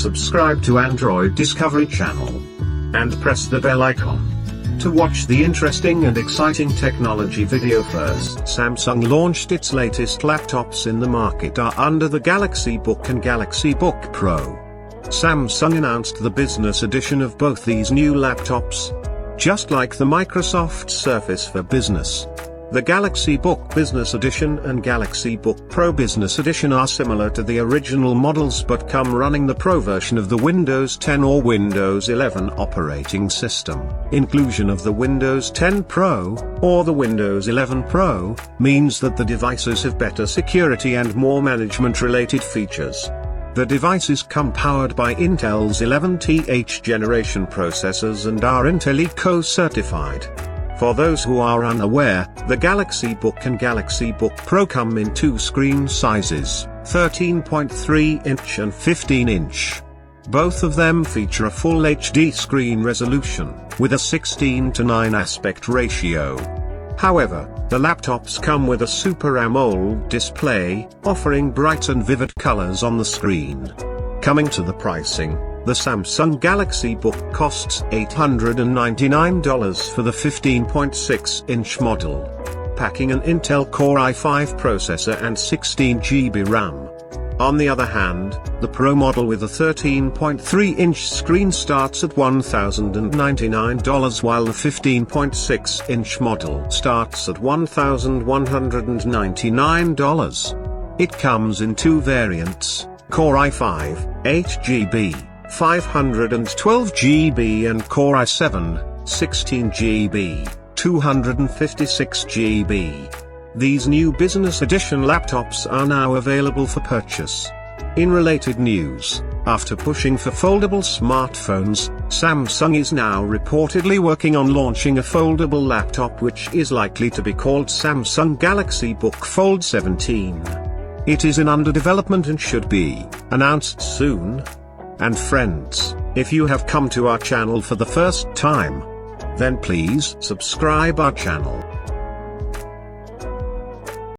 Subscribe to Android Discovery Channel. And press the bell icon to watch the interesting and exciting technology video first. Samsung launched its latest laptops in the market are under the Galaxy Book and Galaxy Book Pro. Samsung announced the business edition of both these new laptops. Just like the Microsoft Surface for Business, the Galaxy Book Business Edition and Galaxy Book Pro Business Edition are similar to the original models but come running the Pro version of the Windows 10 or Windows 11 operating system. Inclusion of the Windows 10 Pro, or the Windows 11 Pro, means that the devices have better security and more management-related features. The devices come powered by Intel's 11th generation processors and are Intel Eco certified. For those who are unaware, the Galaxy Book and Galaxy Book Pro come in two screen sizes, 13.3-inch and 15-inch. Both of them feature a full HD screen resolution, with a 16:9 aspect ratio. However, the laptops come with a Super AMOLED display, offering bright and vivid colors on the screen. Coming to the pricing, the Samsung Galaxy Book costs $899 for the 15.6-inch model, packing an Intel Core i5 processor and 16GB RAM. On the other hand, the Pro model with a 13.3-inch screen starts at $1,099 while the 15.6-inch model starts at $1,199. It comes in two variants, Core i5, 8GB, 512GB and Core i7, 16GB, 256GB. These new business edition laptops are now available for purchase. In related news, after pushing for foldable smartphones, Samsung is now reportedly working on launching a foldable laptop which is likely to be called Samsung Galaxy Book Fold 17. It is in under development and should be announced soon. And friends, if you have come to our channel for the first time, then please subscribe our channel.